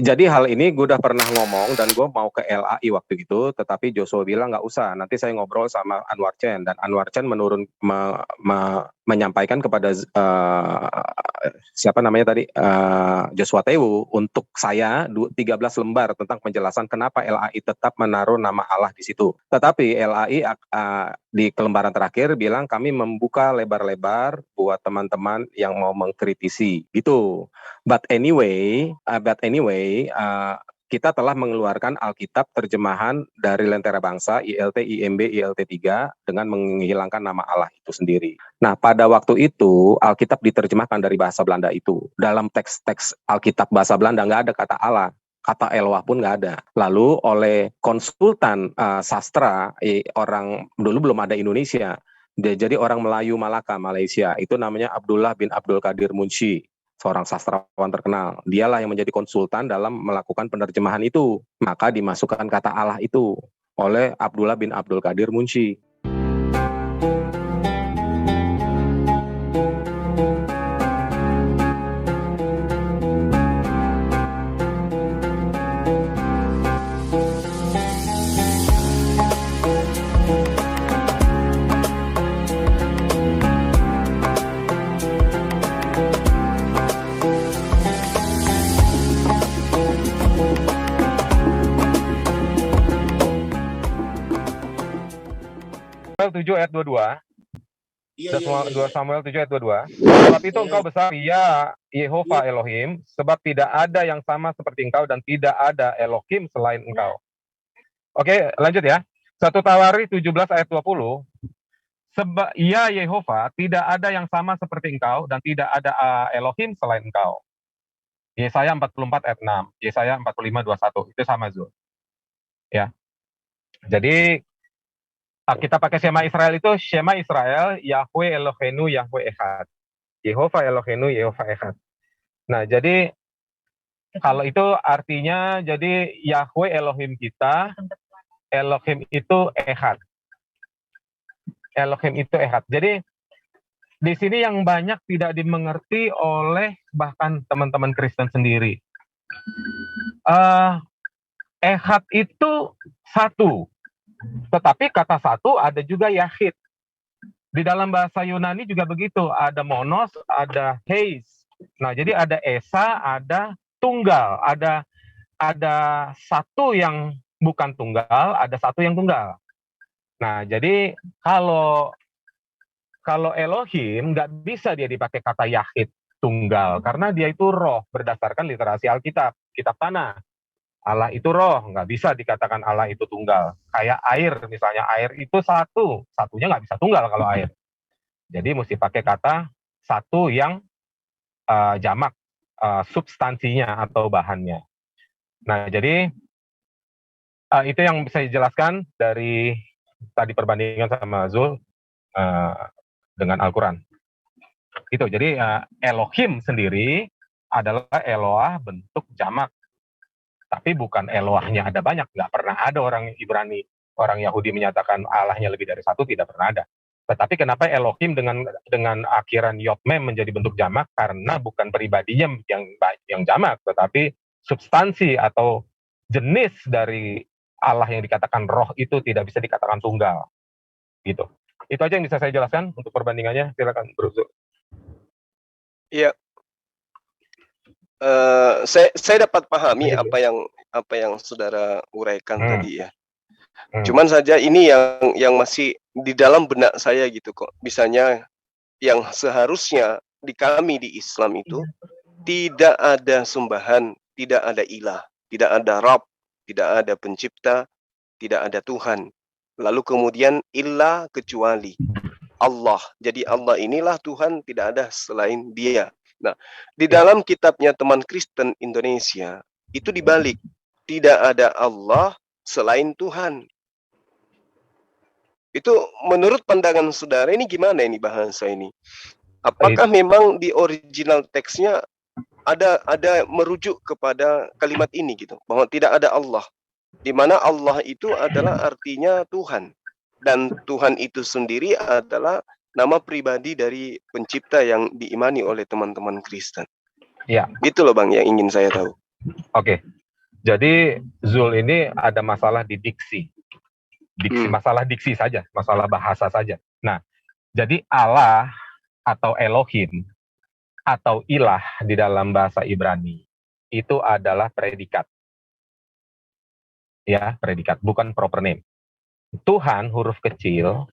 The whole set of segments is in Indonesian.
Jadi hal ini gue udah pernah ngomong dan gue mau ke LAI waktu itu, tetapi Joshua bilang nggak usah. Nanti saya ngobrol sama Anwar Chen dan Anwar Chen menyampaikan kepada siapa namanya tadi Joshua Tewu untuk saya 13 lembar tentang penjelasan kenapa LAI tetap menaruh nama Allah di situ. Tetapi LAI di kelembaran terakhir bilang kami membuka lebar-lebar buat teman-teman yang mau mengkritisi gitu. But anyway, kita telah mengeluarkan Alkitab terjemahan dari Lentera Bangsa, ILT, IMB, ILT 3 dengan menghilangkan nama Allah itu sendiri. Nah, pada waktu itu Alkitab diterjemahkan dari bahasa Belanda itu. Dalam teks-teks Alkitab bahasa Belanda nggak ada kata Allah. Kata Eloah pun nggak ada. Lalu oleh konsultan sastra, orang dulu belum ada Indonesia, jadi orang Melayu Malaka, Malaysia, itu namanya Abdullah bin Abdul Qadir Munshi, seorang sastrawan terkenal. Dialah yang menjadi konsultan dalam melakukan penerjemahan itu. Maka dimasukkan kata Allah itu oleh Abdullah bin Abdul Qadir Munshi. Samuel 7 ayat 22. Iya. 2 Samuel 7 ayat 22. Sebab itu engkau besar, ya Yehova Elohim, sebab tidak ada yang sama seperti engkau dan tidak ada Elohim selain engkau. Oke, lanjut ya. 1 Tawarikh 17 ayat 20. Sebab ya Yehova, tidak ada yang sama seperti engkau dan tidak ada Elohim selain engkau. Yesaya 44 ayat 6, Yesaya 45 21. Itu sama Zul. Ya. Jadi kita pakai Shema Israel itu, Shema Israel, Yahweh Eloheinu, Yahweh Echad. Yehova Eloheinu, Yehova Echad. Nah, jadi kalau itu artinya, jadi Yahweh Elohim kita, Elohim itu Echad. Elohim itu Echad. Jadi, di sini yang banyak tidak dimengerti oleh bahkan teman-teman Kristen sendiri. Echad itu satu. Tetapi kata satu ada juga yahid. Di dalam bahasa Yunani juga begitu, ada monos, ada heis. Nah, jadi ada esa, ada tunggal, ada satu yang bukan tunggal, ada satu yang tunggal. Nah, jadi kalau Elohim nggak bisa dia dipakai kata yahid tunggal karena dia itu roh berdasarkan literasi Alkitab, kitab tanah. Allah itu roh, nggak bisa dikatakan Allah itu tunggal. Kayak air, misalnya air itu satu, satunya nggak bisa tunggal kalau air. Jadi mesti pakai kata satu yang jamak, substansinya atau bahannya. Nah, jadi itu yang bisa dijelaskan dari tadi perbandingan sama Zul dengan Al-Quran. Itu, jadi Elohim sendiri adalah Eloah bentuk jamak. Tapi bukan Elohnya ada banyak, nggak pernah ada orang Ibrani, orang Yahudi menyatakan Allahnya lebih dari satu, tidak pernah ada. Tetapi kenapa Elohim dengan akhiran Yod-Mem menjadi bentuk jamak? Karena bukan pribadinya yang jamak, tetapi substansi atau jenis dari Allah yang dikatakan roh itu tidak bisa dikatakan tunggal. Gitu. Itu aja yang bisa saya jelaskan untuk perbandingannya. Silakan, Bro. Iya. Saya dapat pahami apa yang saudara uraikan tadi ya. Cuman saja ini yang masih di dalam benak saya gitu kok. Misalnya yang seharusnya di kami di Islam itu tidak ada sembahan, tidak ada ilah, tidak ada Rabb, tidak ada pencipta, tidak ada Tuhan. Lalu kemudian ilah kecuali Allah. Jadi Allah inilah Tuhan, tidak ada selain Dia. Nah, di dalam kitabnya teman Kristen Indonesia, itu dibalik. Tidak ada Allah selain Tuhan. Itu menurut pandangan saudara ini gimana ini bahasa ini? Apakah memang di original teksnya ada merujuk kepada kalimat ini gitu, bahwa tidak ada Allah, di mana Allah itu adalah artinya Tuhan, dan Tuhan itu sendiri adalah nama pribadi dari pencipta yang diimani oleh teman-teman Kristen. Ya. Itu loh Bang yang ingin saya tahu. Oke. Jadi Zul ini ada masalah di diksi. Masalah diksi saja, masalah bahasa saja. Nah, jadi Allah atau Elohim atau ilah di dalam bahasa Ibrani itu adalah predikat. Ya, predikat, bukan proper name. Tuhan huruf kecil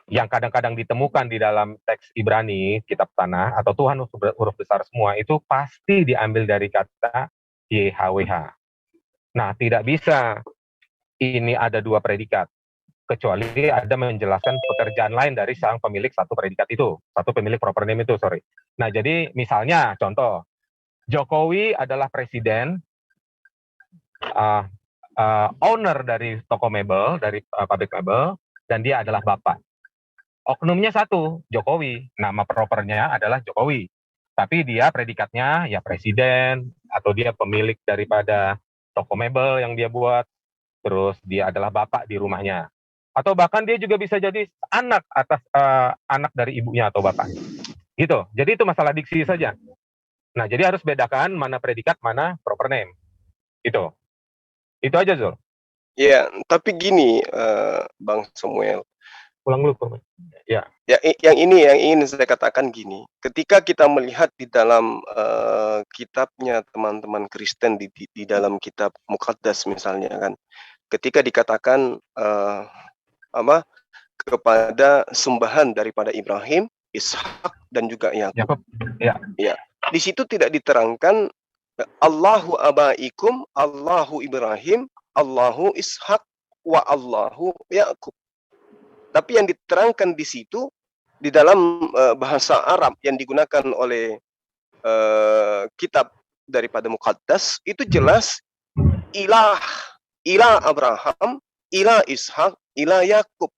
yang kadang-kadang ditemukan di dalam teks Ibrani, kitab tanah, atau Tuhan huruf besar semua, itu pasti diambil dari kata YHWH. Nah, tidak bisa ini ada dua predikat, kecuali ada menjelaskan pekerjaan lain dari sang pemilik satu predikat itu, satu pemilik proper name itu, sorry. Nah, jadi misalnya, contoh, Jokowi adalah presiden, owner dari toko mebel, dari pabrik mebel, dan dia adalah bapak. Oknumnya satu, Jokowi. Nama propernya adalah Jokowi. Tapi dia predikatnya ya presiden, atau dia pemilik daripada toko mebel yang dia buat, terus dia adalah bapak di rumahnya. Atau bahkan dia juga bisa jadi anak anak dari ibunya atau bapaknya. Gitu. Jadi itu masalah diksi saja. Nah, jadi harus bedakan mana predikat, mana proper name. Itu. Itu aja, Zul. Ya, tapi gini, Bang Samuel. Ulang dulu. Ya. Ya, yang ingin saya katakan gini, ketika kita melihat di dalam kitabnya teman-teman Kristen di dalam kitab Mukaddas misalnya kan, ketika dikatakan kepada sembahan daripada Ibrahim, Ishak dan juga Yakub. Ya. Ya, di situ tidak diterangkan Allahu abaikum, Allahu Ibrahim, Allahu Ishak, wa Allahu Yakub. Tapi yang diterangkan di situ di dalam bahasa Arab yang digunakan oleh kitab daripada Mukaddas itu jelas ilah Abraham, ilah Ishak, ilah Yakub.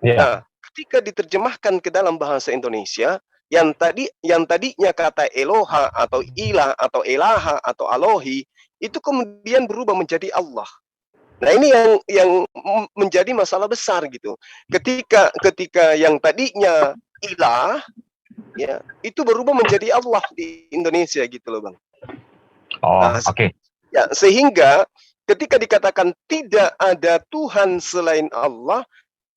Yeah. Nah, ketika diterjemahkan ke dalam bahasa Indonesia, yang tadinya kata Eloha atau ilah atau elaha atau alohi itu kemudian berubah menjadi Allah. Nah, ini yang menjadi masalah besar gitu. Ketika yang tadinya ilah ya, itu berubah menjadi Allah di Indonesia gitu loh, Bang. Oh, oke. Okay. Ya, sehingga ketika dikatakan tidak ada Tuhan selain Allah,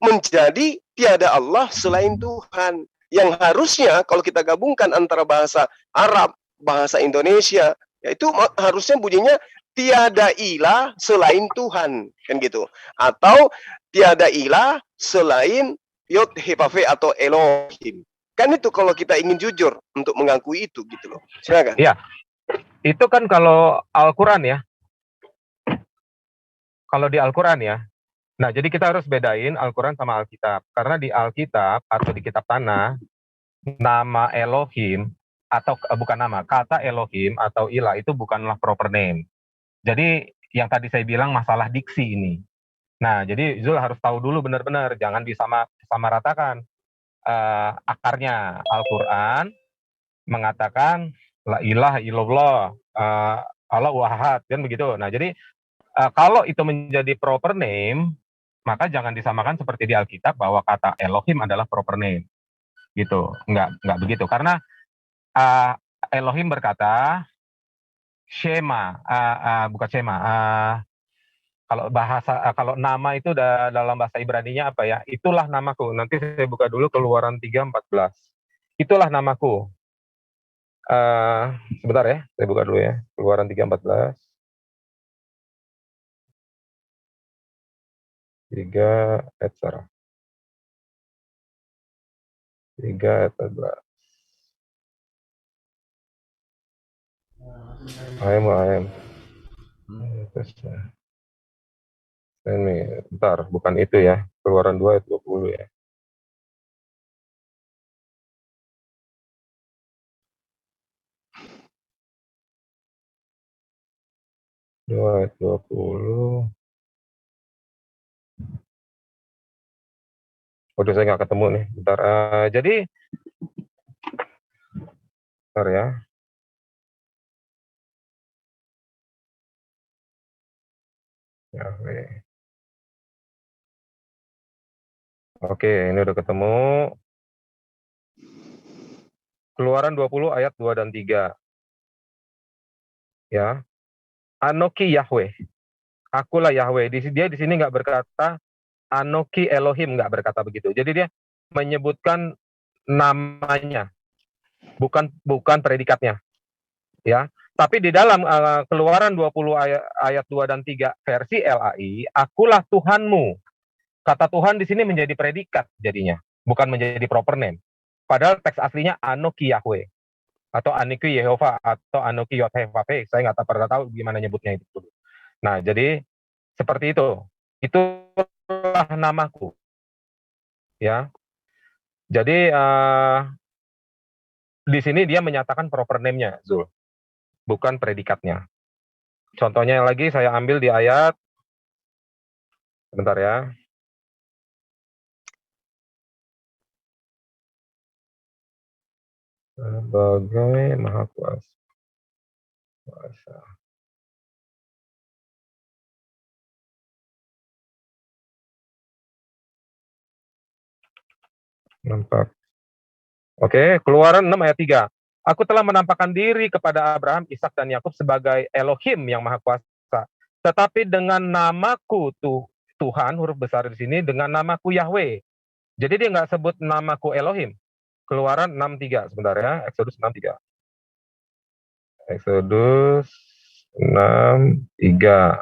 menjadi tiada Allah selain Tuhan. Yang harusnya kalau kita gabungkan antara bahasa Arab, bahasa Indonesia, yaitu harusnya bunyinya tiada ilah selain Tuhan, kan gitu. Atau tiada ilah selain Yod Hepafe atau Elohim. Kan itu kalau kita ingin jujur untuk mengakui itu gitu loh. Silakan. Iya. Itu kan kalau Al-Qur'an ya. Kalau di Al-Qur'an ya. Nah, jadi kita harus bedain Al-Qur'an sama Alkitab. Karena di Alkitab atau di kitab tanah, nama Elohim atau bukan nama, kata Elohim atau ilah itu bukanlah proper name. Jadi yang tadi saya bilang masalah diksi ini. Nah, jadi Zul harus tahu dulu benar-benar, jangan disamaratakan. Akarnya Al-Quran mengatakan la ilaha illallah, Allah wahad, kan begitu. Nah, jadi kalau itu menjadi proper name, maka jangan disamakan seperti di Alkitab bahwa kata Elohim adalah proper name. Gitu, enggak begitu. Karena Elohim berkata Shema, bukan Shema. Kalau nama itu dalam bahasa Ibraninya apa ya? Itulah namaku. Nanti saya buka dulu Keluaran 3:14. Itulah namaku. Sebentar ya, saya buka dulu ya. Keluaran 3:14. 3 ayat 3 ayat 14. Ayam. Ini, bentar, bukan itu ya. Keluaran 2 ayat 20 ya. Ayat 20. Waduh, saya nggak ketemu nih. Bentar. Jadi, bentar ya. Oke, ini udah ketemu. Keluaran 20 ayat 2 dan 3. Ya. Anoki Yahweh. Akulah Yahweh. Dia di sini nggak berkata Anoki Elohim, nggak berkata begitu. Jadi dia menyebutkan namanya, bukan predikatnya, ya. Tapi di dalam Keluaran 20 ayat 2 dan 3 versi LAI, akulah Tuhanmu. Kata Tuhan di sini menjadi predikat jadinya, bukan menjadi proper name. Padahal teks aslinya Anoki Yahweh atau Anoki Yehova atau Anoki Yod-Heh-Vav-Heh. Saya nggak pernah tahu gimana nyebutnya itu. Nah, jadi seperti itu. Itulah namaku. Ya. Jadi di sini dia menyatakan proper name-nya, Zul, bukan predikatnya. Contohnya lagi saya ambil di ayat, bentar ya. Sebagai Maha Kuasa. Nampak. Oke, Keluaran 6 ayat 3. Aku telah menampakkan diri kepada Abraham, Ishak dan Yakub sebagai Elohim yang Maha Kuasa. Tetapi dengan namaku Tuhan, huruf besar di sini, dengan namaku Yahweh. Jadi dia nggak sebut namaku Elohim. Keluaran 6:3, sebentar ya, Exodus 6:3. Exodus 6:3.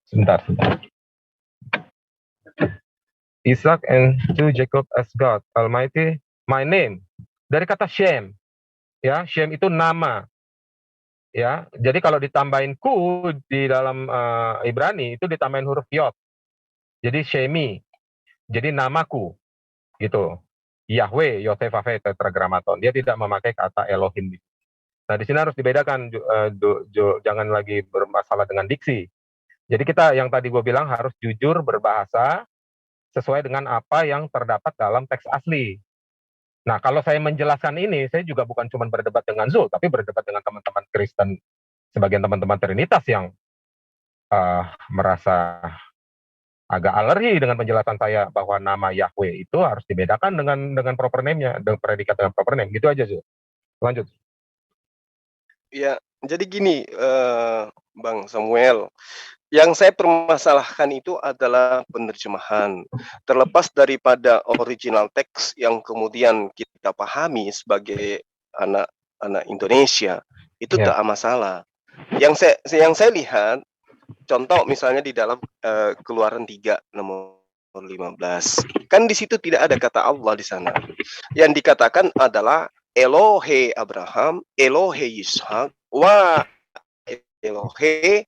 Sebentar. Isaac and to Jacob as God Almighty, my name. Dari kata Shem, ya, Shem itu nama, ya. Jadi kalau ditambahin ku di dalam Ibrani itu ditambahin huruf yod. Jadi Shemi. Jadi namaku, gitu. Yahweh, Yod-Heh-Vav-Heh, tetragrammaton. Dia tidak memakai kata Elohim. Nah, di sini harus dibedakan, jangan lagi bermasalah dengan diksi. Jadi kita yang tadi gue bilang harus jujur berbahasa sesuai dengan apa yang terdapat dalam teks asli. Nah, kalau saya menjelaskan ini, saya juga bukan cuma berdebat dengan Zul, tapi berdebat dengan teman-teman Kristen, sebagian teman-teman Trinitas yang merasa agak alergi dengan penjelasan saya bahwa nama Yahweh itu harus dibedakan dengan proper name-nya, dengan predikat dengan proper name. Gitu aja, Zul. Lanjut. Ya, jadi gini, Bang Samuel, yang saya permasalahkan itu adalah penerjemahan. Terlepas daripada original teks yang kemudian kita pahami sebagai anak Indonesia, itu tak masalah. Yang saya lihat, contoh misalnya di dalam Keluaran 3 nomor 15. Kan di situ tidak ada kata Allah di sana. Yang dikatakan adalah Elohe Abraham, Elohe Ishak, wa Elohe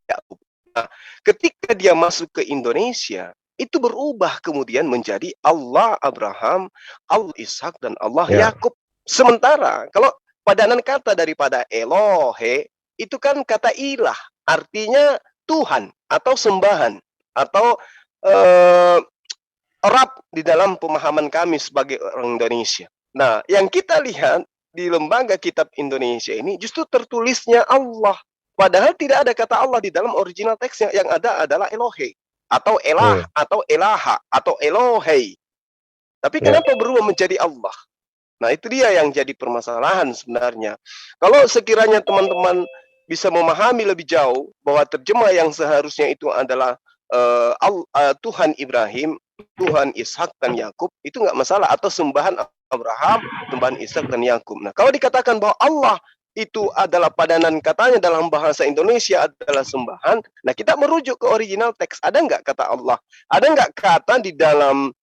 Yakub. Nah, ketika dia masuk ke Indonesia, itu berubah kemudian menjadi Allah Abraham, Allah Ishak, dan Allah Yakub. Sementara kalau padanan kata daripada Elohe itu kan kata ilah, artinya Tuhan atau sembahan atau Rab di dalam pemahaman kami sebagai orang Indonesia. Nah, yang kita lihat di Lembaga Kitab Indonesia ini justru tertulisnya Allah. Padahal tidak ada kata Allah di dalam original teksnya, yang ada adalah Elohe atau Elah atau Elaha atau Elohei. Tapi kenapa berubah menjadi Allah? Nah, itu dia yang jadi permasalahan sebenarnya. Kalau sekiranya teman-teman bisa memahami lebih jauh bahwa terjemah yang seharusnya itu adalah Tuhan Ibrahim, Tuhan Ishak dan Yakub, itu nggak masalah, atau sembahan Abraham, sembahan Ishak dan Yakub. Nah, kalau dikatakan bahwa Allah itu adalah padanan katanya dalam bahasa Indonesia adalah sembahan, nah kita merujuk ke original teks. Ada nggak kata Allah? Ada nggak kata di dalam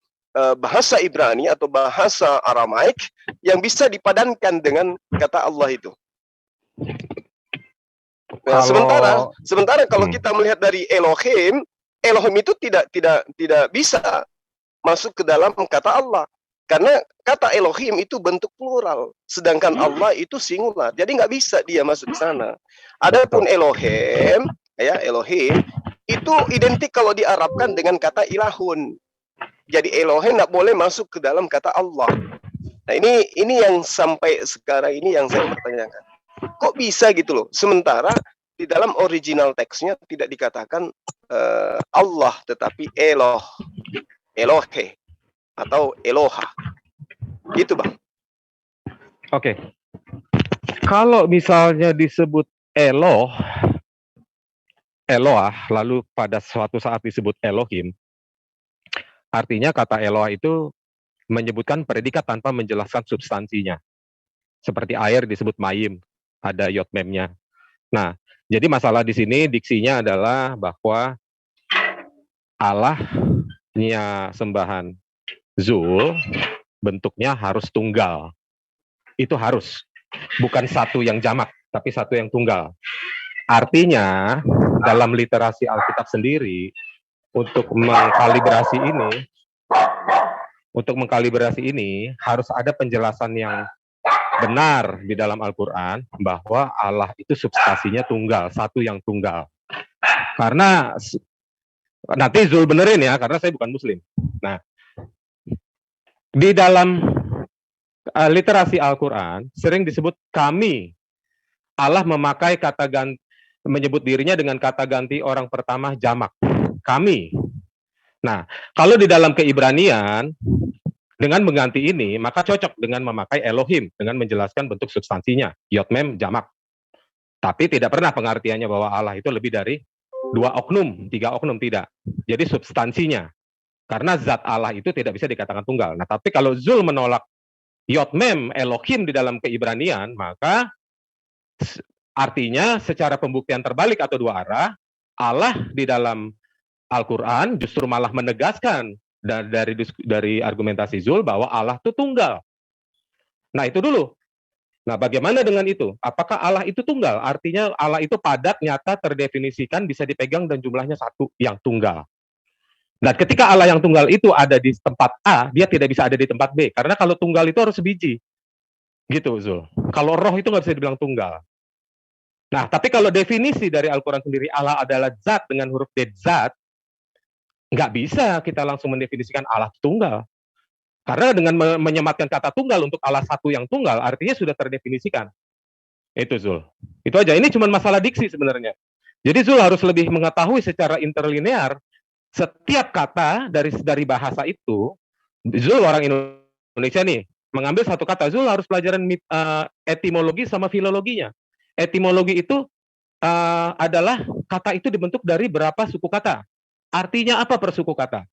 bahasa Ibrani atau bahasa Aramaik yang bisa dipadankan dengan kata Allah itu? Nah, sementara kalau kita melihat dari Elohim itu tidak bisa masuk ke dalam kata Allah, karena kata Elohim itu bentuk plural, sedangkan Allah itu singular, jadi nggak bisa dia masuk ke sana. Adapun Elohim, ya Elohim itu identik kalau diarabkan dengan kata ilahun. Jadi Elohim nggak boleh masuk ke dalam kata Allah. Nah, ini yang sampai sekarang ini yang saya pertanyakan. Kok bisa gitu loh? Sementara di dalam original teksnya tidak dikatakan Allah, tetapi Elohe atau Eloha. Gitu, Bang. Oke. Kalau misalnya disebut Eloh, Eloah, lalu pada suatu saat disebut Elohim, artinya kata Eloah itu menyebutkan predikat tanpa menjelaskan substansinya. Seperti air disebut mayim, ada yod memnya. Nah, jadi masalah di sini diksinya adalah bahwa Allahnya sembahan Zul bentuknya harus tunggal. Itu harus, bukan satu yang jamak, tapi satu yang tunggal. Artinya dalam literasi Alkitab sendiri untuk mengkalibrasi ini harus ada penjelasan yang benar di dalam Al-Qur'an bahwa Allah itu substansinya tunggal, satu yang tunggal. Karena nanti Zul benerin ya, karena saya bukan Muslim. Nah, di dalam literasi Al-Qur'an sering disebut kami. Allah memakai kata ganti, menyebut dirinya dengan kata ganti orang pertama jamak. Kami. Nah, kalau di dalam Keibranian dengan mengganti ini, maka cocok dengan memakai Elohim dengan menjelaskan bentuk substansinya, yod mem jamak. Tapi tidak pernah pengertiannya bahwa Allah itu lebih dari 2 oknum, 3 oknum, tidak. Jadi substansinya. Karena zat Allah itu tidak bisa dikatakan tunggal. Nah, tapi kalau Zul menolak yod mem Elohim di dalam Keibranian, maka artinya secara pembuktian terbalik atau dua arah, Allah di dalam Al-Quran justru malah menegaskan dari argumentasi Zul bahwa Allah itu tunggal. Nah, itu dulu. Nah, bagaimana dengan itu? Apakah Allah itu tunggal? Artinya Allah itu padat, nyata, terdefinisikan, bisa dipegang dan jumlahnya satu, yang tunggal. Dan ketika Allah yang tunggal itu ada di tempat A, dia tidak bisa ada di tempat B. Karena kalau tunggal itu harus sebiji. Gitu, Zul. Kalau roh itu nggak bisa dibilang tunggal. Nah, tapi kalau definisi dari Al-Quran sendiri, Allah adalah zat dengan huruf D, zat, nggak bisa kita langsung mendefinisikan Allah tunggal. Karena dengan menyematkan kata tunggal untuk Allah satu yang tunggal, artinya sudah terdefinisikan. Itu, Zul. Itu aja. Ini cuma masalah diksi sebenarnya. Jadi Zul harus lebih mengetahui secara interlinear setiap kata dari bahasa itu. Zul orang Indonesia nih, mengambil satu kata, Zul harus pelajaran etimologi sama filologinya. Etimologi itu adalah kata itu dibentuk dari berapa suku kata. Artinya apa per suku kata?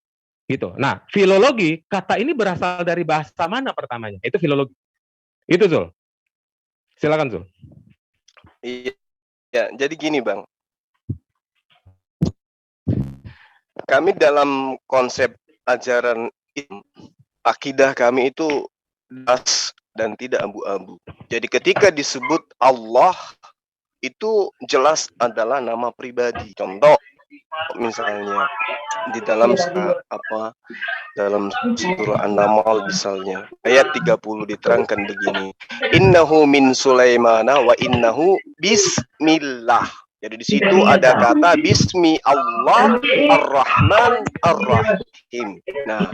Gitu. Nah, filologi, kata ini berasal dari bahasa mana pertamanya? Itu filologi. Itu, Zul. Silakan, Zul. Iya, jadi gini, Bang. Kami dalam konsep ajaran akidah kami itu jelas dan tidak abu-abu. Jadi ketika disebut Allah itu jelas adalah nama pribadi. Contoh misalnya di dalam dalam surah An-Naml misalnya ayat 30 diterangkan begini, innahu min Sulaimana wa innahu bismillah. Jadi di situ ada kata bismi Allah ar-Rahman ar-Rahim. Nah,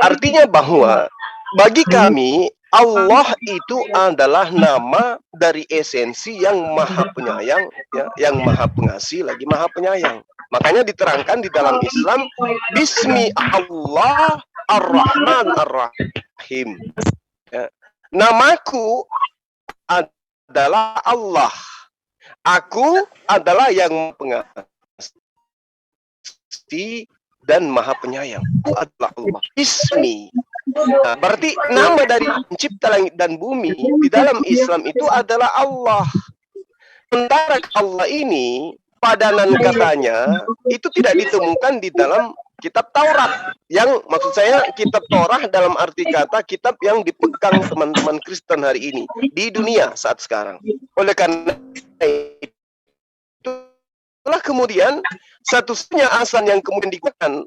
artinya bahwa bagi kami Allah itu adalah nama dari esensi yang maha penyayang, ya, yang maha pengasih lagi maha penyayang. Makanya diterangkan di dalam Islam, Bismi Allah Ar-Rahman Ar-Rahim. Ya. Namaku adalah Allah. Aku adalah yang pengasih dan maha penyayang. Aku adalah Allah. Bismi. Nah, berarti nama dari pencipta langit dan bumi di dalam Islam itu adalah Allah. Sementara Allah ini padanan katanya itu tidak ditemukan di dalam kitab Taurat. Yang maksud saya kitab Torah dalam arti kata kitab yang dipegang teman-teman Kristen hari ini di dunia saat sekarang. Oleh karena itulah kemudian satu-satunya alasan yang kemudian digunakan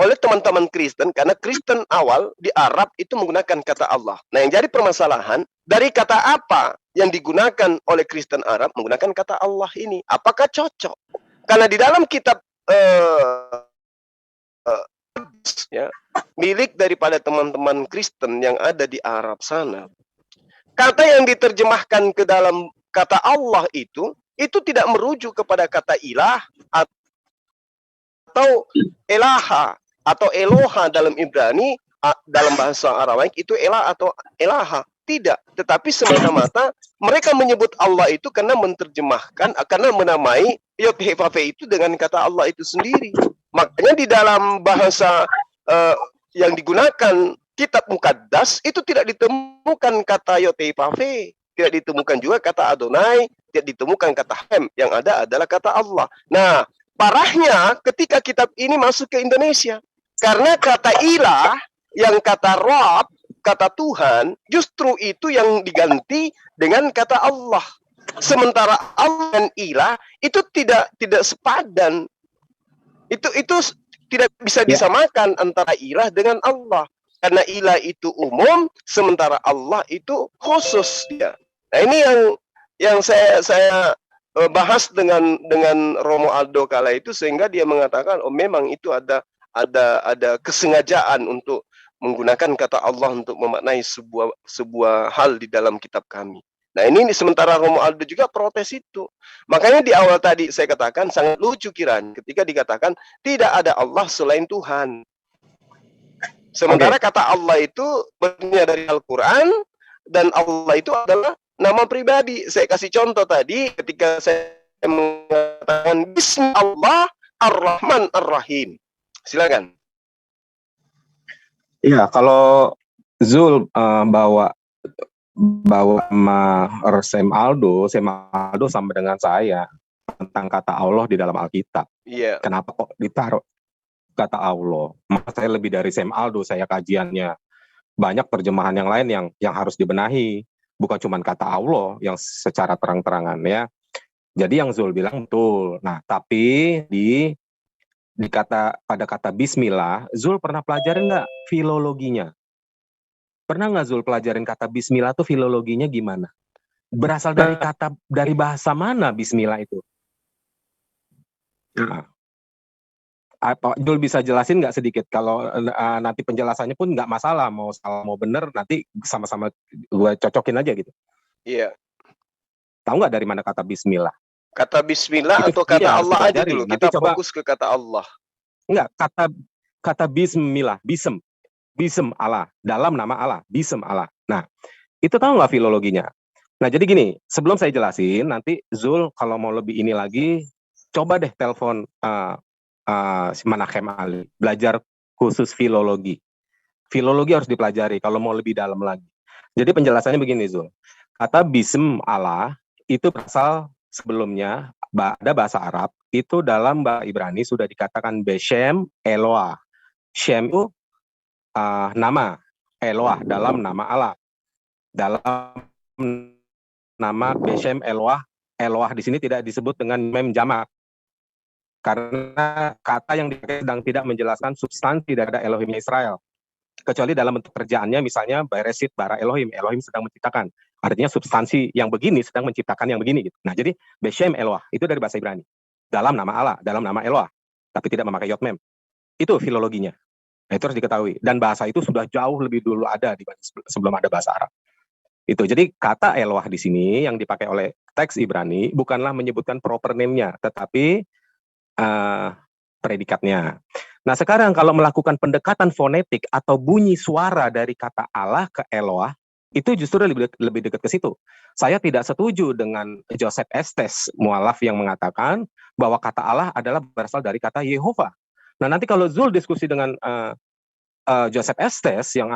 oleh teman-teman Kristen, karena Kristen awal di Arab itu menggunakan kata Allah. Nah, yang jadi permasalahan, dari kata apa yang digunakan oleh Kristen Arab menggunakan kata Allah ini? Apakah cocok? Karena di dalam kitab ya, milik daripada teman-teman Kristen yang ada di Arab sana, kata yang diterjemahkan ke dalam kata Allah itu tidak merujuk kepada kata ilah atau elaha atau eloha dalam Ibrani, dalam bahasa Aramaik itu elah atau elaha. Tidak, tetapi semata-mata mereka menyebut Allah itu karena menerjemahkan, karena menamai Yod-Heh-Vav-He itu dengan kata Allah itu sendiri. Makanya di dalam bahasa yang digunakan kitab Mukaddas itu tidak ditemukan kata Yod-Heh-Vav-He, tidak ditemukan juga kata Adonai, tidak ditemukan kata Hem, yang ada adalah kata Allah. Nah, parahnya ketika kitab ini masuk ke Indonesia, karena kata ilah, yang kata Rob, kata Tuhan, justru itu yang diganti dengan kata Allah. Sementara Allah dan ilah itu tidak sepadan. Itu tidak bisa disamakan antara ilah dengan Allah. Karena ilah itu umum, sementara Allah itu khusus dia. Nah, ini yang saya bahas dengan Romo Aldo kala itu, sehingga dia mengatakan, oh memang itu ada kesengajaan untuk menggunakan kata Allah untuk memaknai sebuah hal di dalam kitab kami. Nah, ini sementara Romo Aldo juga protes itu. Makanya di awal tadi saya katakan sangat lucu kiranya ketika dikatakan tidak ada Allah selain Tuhan. Sementara kata Allah itu berbunyi dari Al-Quran, dan Allah itu adalah nama pribadi. Saya kasih contoh tadi ketika saya mengatakan Bismillah Ar-Rahman Ar-Rahim. Silakan. Iya, kalau Zul bawa sama Sam Aldo sama dengan saya tentang kata Allah di dalam Alkitab. Iya. Kenapa kok ditaruh kata Allah? Maka saya lebih dari Sam Aldo, saya kajiannya banyak terjemahan yang lain yang harus dibenahi, bukan cuma kata Allah yang secara terang-terangan ya. Jadi yang Zul bilang betul. Nah, tapi pada kata Bismillah, Zul pernah pelajarin nggak filologinya? Pernah nggak Zul pelajarin kata Bismillah tuh filologinya gimana? Berasal dari bahasa mana Bismillah itu? Nah, apa Zul bisa jelasin nggak sedikit? Kalau nanti penjelasannya pun nggak masalah, mau salah mau benar nanti sama-sama gue cocokin aja gitu. Iya. Tahu nggak dari mana kata Bismillah? Kata Bismillah atau kata Allah aja dulu. Kita fokus ke kata Allah. Enggak, kata Bismillah, Bism Allah, dalam nama Allah, Bism Allah. Nah, itu tahu nggak filologinya? Nah, jadi gini, sebelum saya jelasin, nanti Zul kalau mau lebih ini lagi, coba deh telepon Menachem Ali, belajar khusus filologi. Filologi harus dipelajari kalau mau lebih dalam lagi. Jadi penjelasannya begini, Zul. Kata Bism Allah itu berasal sebelumnya ada bahasa Arab, itu dalam bahasa Ibrani sudah dikatakan Beshem Eloah. Shem itu nama, Eloah dalam nama Allah. Dalam nama Beshem Eloah, Eloah di sini tidak disebut dengan mem jamak. Karena kata yang dipakai sedang tidak menjelaskan substansi dari Elohim Israel. Kecuali dalam bentuk kerjaannya, misalnya Beresit bara Elohim, Elohim sedang menciptakan. Artinya substansi yang begini sedang menciptakan yang begini gitu. Nah, jadi Beshem Eloah itu dari bahasa Ibrani. Dalam nama Allah, dalam nama Eloah, tapi tidak memakai yod mem. Itu filologinya. Nah, itu harus diketahui. Dan bahasa itu sudah jauh lebih dulu ada sebelum ada bahasa Arab. Itu. Jadi kata Eloah di sini yang dipakai oleh teks Ibrani bukanlah menyebutkan proper name-nya, tetapi predikatnya. Nah, sekarang kalau melakukan pendekatan fonetik atau bunyi suara dari kata Allah ke Eloah, itu justru lebih dekat ke situ. Saya tidak setuju dengan Joseph Estes, mualaf yang mengatakan bahwa kata Allah adalah berasal dari kata Yehova. Nah, nanti kalau Zul diskusi dengan Joseph Estes, yang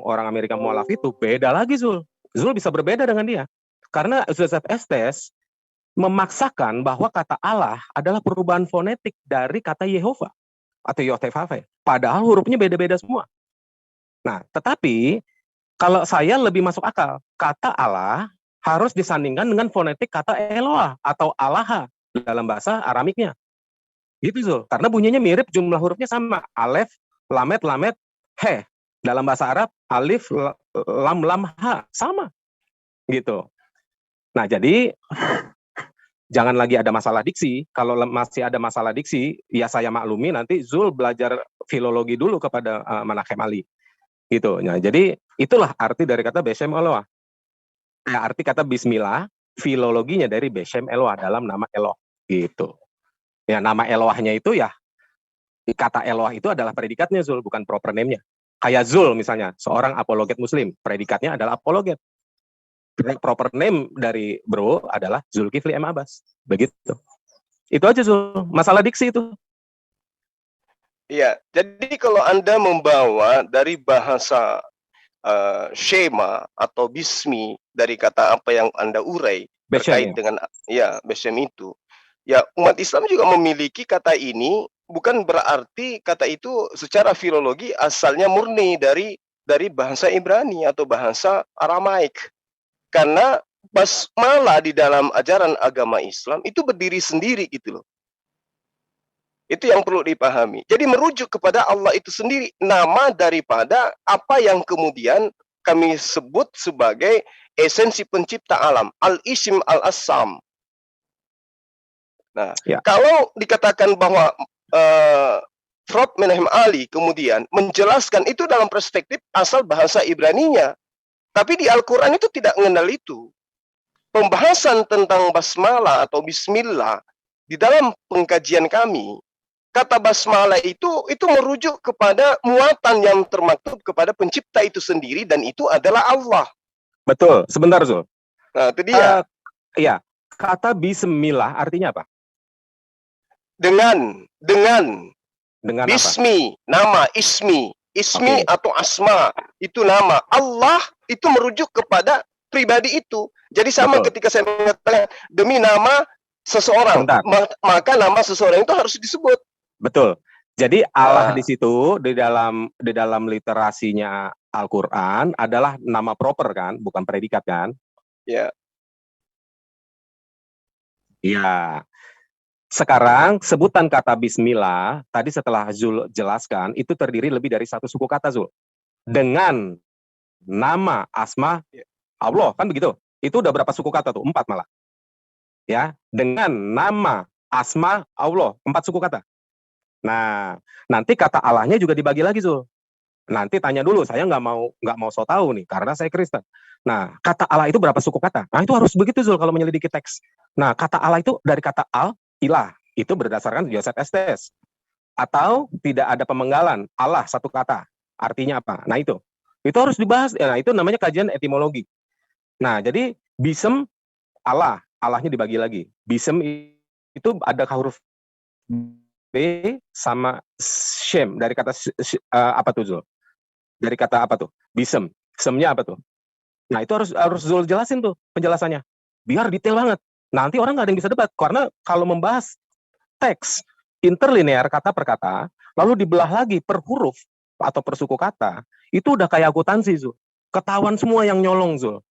orang Amerika mualaf itu, beda lagi Zul. Zul bisa berbeda dengan dia. Karena Joseph Estes memaksakan bahwa kata Allah adalah perubahan fonetik dari kata Yehova atau Yod-Heh-Vav-He. Padahal hurufnya beda-beda semua. Nah, tetapi kalau saya lebih masuk akal, kata Allah harus disandingkan dengan fonetik kata Eloah atau Allah dalam bahasa Aramiknya. Gitu Zul. Karena bunyinya mirip, jumlah hurufnya sama. Alef, lamet, he. Dalam bahasa Arab, alif, lam, ha. Sama. Gitu. Nah, jadi jangan lagi ada masalah diksi. Kalau masih ada masalah diksi, ya saya maklumi nanti Zul belajar filologi dulu kepada Menachem Ali. Gitu. Nah, jadi itulah arti dari kata Beshem Eloah. Nah, arti kata Bismillah, filologinya dari Beshem Eloah, dalam nama Eloh. Gitu. Ya, nama Eloahnya itu ya, kata Eloah itu adalah predikatnya Zul, bukan proper name-nya. Kayak Zul misalnya, seorang apologet muslim, predikatnya adalah apologet. Proper name dari bro adalah Zulkifli M. Abbas. Begitu. Itu aja Zul. Masalah diksi itu. Iya, jadi kalau Anda membawa dari bahasa Shema atau Bismi dari kata apa yang Anda urai Beshem, terkait dengan ya Beshem itu, ya umat Islam juga memiliki kata ini, bukan berarti kata itu secara filologi asalnya murni dari bahasa Ibrani atau bahasa Aramaik. Karena basmalah di dalam ajaran agama Islam itu berdiri sendiri gitu loh. Itu yang perlu dipahami. Jadi merujuk kepada Allah itu sendiri, nama daripada apa yang kemudian kami sebut sebagai esensi pencipta alam, al-isim al-assam. Nah, Ya. kalau dikatakan bahwa Prof. Menahem Ali kemudian menjelaskan itu dalam perspektif asal bahasa Ibraninya, tapi di Al-Quran itu tidak mengenal itu. Pembahasan tentang basmalah atau bismillah di dalam pengkajian kami, kata basmalah itu merujuk kepada muatan yang termaktub kepada pencipta itu sendiri, dan itu adalah Allah. Betul. Sebentar Zul. Nah, itu dia. Iya. Kata bismillah artinya apa? Dengan apa? bismi, nama, ismi atau asma, itu nama. Allah itu merujuk kepada pribadi itu. Jadi sama ketika saya mengatakan demi nama seseorang, maka nama seseorang itu harus disebut. Betul. Jadi Allah di situ di dalam literasinya Al-Qur'an adalah nama proper kan, bukan predikat kan? Ya. Iya. Sekarang sebutan kata bismillah tadi setelah Zul jelaskan itu terdiri lebih dari satu suku kata Zul. Dengan nama, asma, Allah kan begitu. Itu udah berapa suku kata tuh? 4 malah. Ya, dengan nama, asma, Allah, 4 suku kata. Nah, nanti kata Allahnya juga dibagi lagi Zul. Nanti tanya dulu, saya nggak mau so tahu nih karena saya Kristen. Nah, kata Allah itu berapa suku kata? Nah, itu harus begitu Zul kalau menyelidiki teks. Nah, kata Allah itu dari kata al, ilah, itu berdasarkan Joseph Estes. Atau tidak ada pemenggalan, Allah satu kata. Artinya apa? Nah, itu harus dibahas. Nah, itu namanya kajian etimologi. Nah, jadi bisem Allah, Allahnya dibagi lagi. Bisem itu ada huruf B sama shem dari kata apa tuh Zul? Dari kata apa tuh? Bisem. Semnya apa tuh? Nah, itu harus Zul jelasin tuh penjelasannya. Biar detail banget. Nanti orang nggak ada yang bisa debat. Karena kalau membahas teks interlinear kata per kata, lalu dibelah lagi per huruf atau per suku kata, itu udah kayak akuntansi Zul. Ketahuan semua yang nyolong Zul.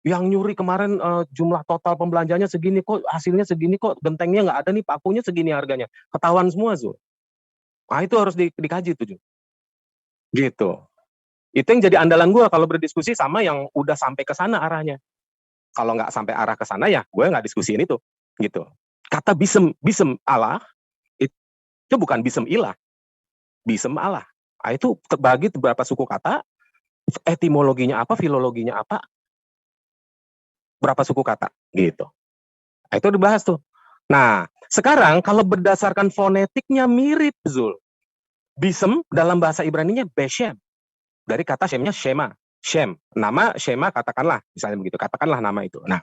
Yang nyuri kemarin jumlah total pembelanjanya segini kok, hasilnya segini kok, gentengnya nggak ada nih, pakunya segini harganya. Ketahuan semua Zul. Nah, itu harus dikaji tuh Zul. Gitu. Itu yang jadi andalan gue kalau berdiskusi sama yang udah sampai ke sana arahnya. Kalau nggak sampai arah ke sana ya gue nggak diskusiin itu. Gitu. Kata bisem Allah itu bukan bisem ilah. Bisem Allah. Nah, itu terbagi beberapa suku kata, etimologinya apa, filologinya apa, berapa suku kata, gitu. Nah, itu dibahas tuh. Nah, sekarang kalau berdasarkan fonetiknya mirip, Zul. Bisem dalam bahasa Ibraninya Beshem. Dari kata Shemnya Shema. Shem. Nama Shema katakanlah, misalnya begitu. Katakanlah nama itu. Nah,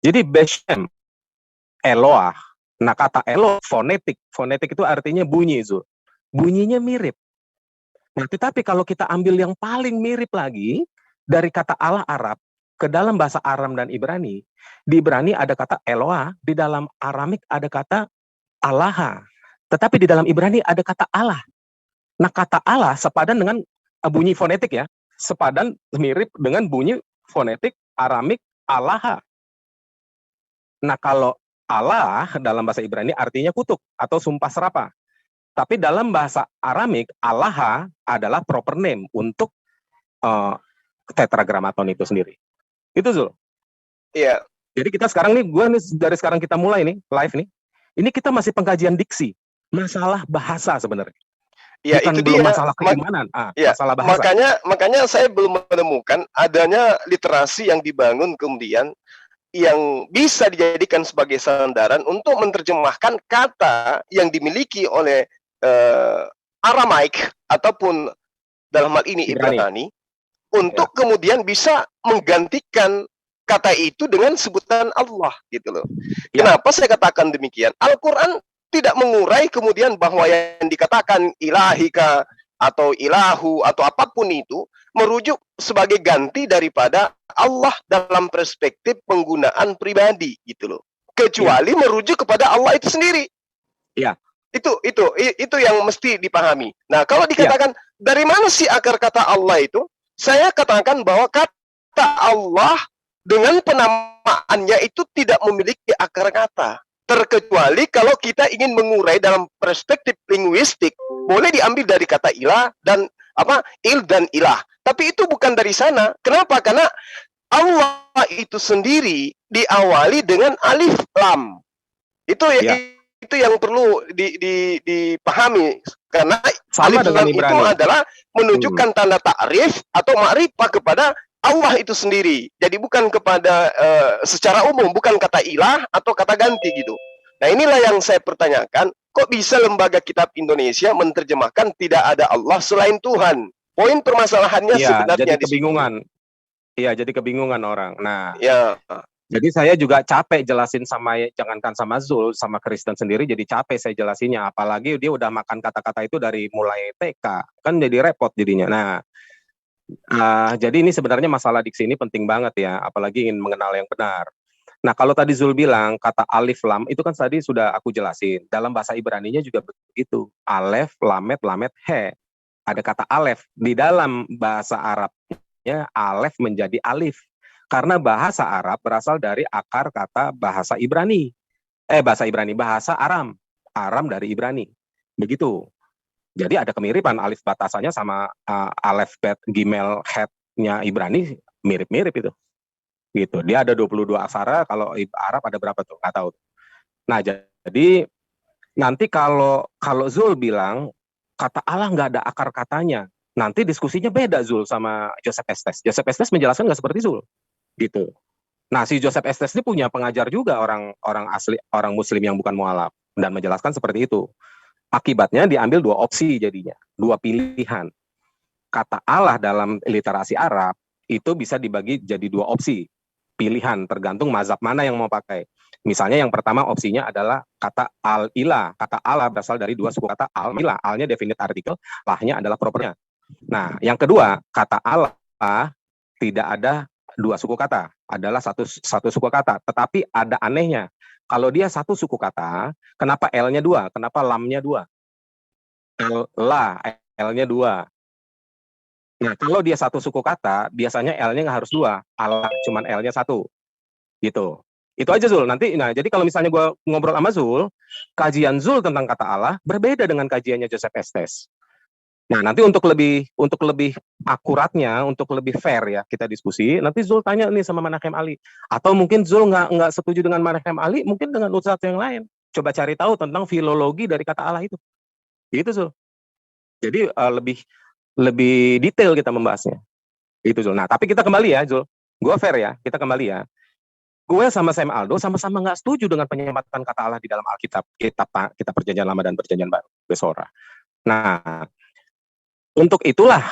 jadi Beshem, Eloah. Nah, kata Eloah, fonetik. Fonetik itu artinya bunyi, Zul. Bunyinya mirip. Nah, tetapi kalau kita ambil yang paling mirip lagi, dari kata Allah Arab, ke dalam bahasa Aram dan Ibrani, di Ibrani ada kata Eloah, di dalam Aramik ada kata Allah. Tetapi di dalam Ibrani ada kata Allah. Nah, kata Allah sepadan dengan bunyi fonetik ya, sepadan mirip dengan bunyi fonetik Aramik Allah. Nah, kalau Allah dalam bahasa Ibrani artinya kutuk atau sumpah serapah. Tapi dalam bahasa Aramik, Allah adalah proper name untuk tetragrammaton itu sendiri. Itu Zul. Iya. Jadi kita sekarang nih, dari sekarang kita mulai nih, live nih. Ini kita masih pengkajian diksi. Masalah bahasa sebenarnya. Ya, bukan itu belum dia. Masalah keimanan, Ya, masalah bahasa. Makanya saya belum menemukan adanya literasi yang dibangun kemudian yang bisa dijadikan sebagai sandaran untuk menerjemahkan kata yang dimiliki oleh Aramaik ataupun dalam hal ini Ibrani untuk kemudian bisa menggantikan kata itu dengan sebutan Allah gitu loh. Ya. Kenapa saya katakan demikian? Al-Quran tidak mengurai kemudian bahwa yang dikatakan ilahika atau ilahu atau apapun itu merujuk sebagai ganti daripada Allah dalam perspektif penggunaan pribadi gitu loh. Kecuali merujuk kepada Allah itu sendiri. Ya. Itu yang mesti dipahami. Nah, kalau dikatakan dari mana sih akar kata Allah itu? Saya katakan bahwa kata Allah dengan penamaannya itu tidak memiliki akar kata. Terkecuali kalau kita ingin mengurai dalam perspektif linguistik, boleh diambil dari kata ilah dan il dan ilah. Tapi itu bukan dari sana. Kenapa? Karena Allah itu sendiri diawali dengan alif lam. Itu yang perlu dipahami, karena sama alif dengan lam itu Ibrani adalah menunjukkan tanda ta'rif atau ma'rifah kepada Allah itu sendiri. Jadi bukan kepada secara umum, bukan kata ilah atau kata ganti gitu. Nah, inilah yang saya pertanyakan, kok bisa lembaga kitab Indonesia menerjemahkan tidak ada Allah selain Tuhan? Poin permasalahannya sebenarnya jadi di kebingungan. Iya, jadi kebingungan orang. Nah, ya. Jadi saya juga capek jelasin jangankan sama Zul, sama Kristen sendiri jadi capek saya jelasinnya. Apalagi dia udah makan kata-kata itu dari mulai TK, kan jadi repot jadinya. Nah, jadi ini sebenarnya masalah diksi ini penting banget ya, apalagi ingin mengenal yang benar. Nah, kalau tadi Zul bilang kata alif lam itu kan tadi sudah aku jelasin. Dalam bahasa Ibraninya juga begitu. Alef, lamet, lamet, he. Ada kata alef. Di dalam bahasa Arabnya alef menjadi alif. Karena bahasa Arab berasal dari akar kata bahasa Aram. Aram dari Ibrani. Begitu. Jadi ada kemiripan alif batasannya sama alef bet gimel het-nya Ibrani mirip-mirip itu. Gitu. Dia ada 22 aksara, kalau Arab ada berapa tuh? Nggak tahu. Nah, jadi nanti kalau Zul bilang kata Allah nggak ada akar katanya, nanti diskusinya beda Zul sama Joseph Estes. Joseph Estes menjelaskan nggak seperti Zul. Gitu. Nah, si Joseph Estes ini punya pengajar juga orang Muslim yang bukan mualaf dan menjelaskan seperti itu. Akibatnya diambil dua opsi jadinya, dua pilihan. Kata Allah dalam literasi Arab itu bisa dibagi jadi dua opsi, pilihan tergantung mazhab mana yang mau pakai. Misalnya yang pertama opsinya adalah kata al-ilah. Kata Allah berasal dari dua suku kata al-ilah. Al-nya definite artikel, lah-nya adalah propernya. Nah, yang kedua, kata Allah tidak ada dua suku kata, adalah satu suku kata, tetapi ada anehnya. Kalau dia satu suku kata, kenapa L-nya dua? Kenapa lamnya dua? L-nya dua. Nah, kalau dia satu suku kata, biasanya L-nya nggak harus dua, Allah cuman L-nya satu. Gitu. Itu aja Zul. Nanti, jadi kalau misalnya gue ngobrol sama Zul, kajian Zul tentang kata Allah berbeda dengan kajiannya Joseph Estes. Nah, nanti untuk lebih akuratnya, untuk lebih fair ya kita diskusi, nanti Zul tanya nih sama Manachem Ali. Atau mungkin Zul nggak setuju dengan Manachem Ali, mungkin dengan ustadz yang lain. Coba cari tahu tentang filologi dari kata Allah itu. Gitu Zul. Jadi lebih detail kita membahasnya. Itu Zul. Nah, tapi kita kembali ya Zul. Gue fair ya, kita kembali ya. Gue sama Sam Aldo sama-sama nggak setuju dengan penyematan kata Allah di dalam Alkitab, kitab Perjanjian Lama dan Perjanjian Baru, Besora. Nah, untuk itulah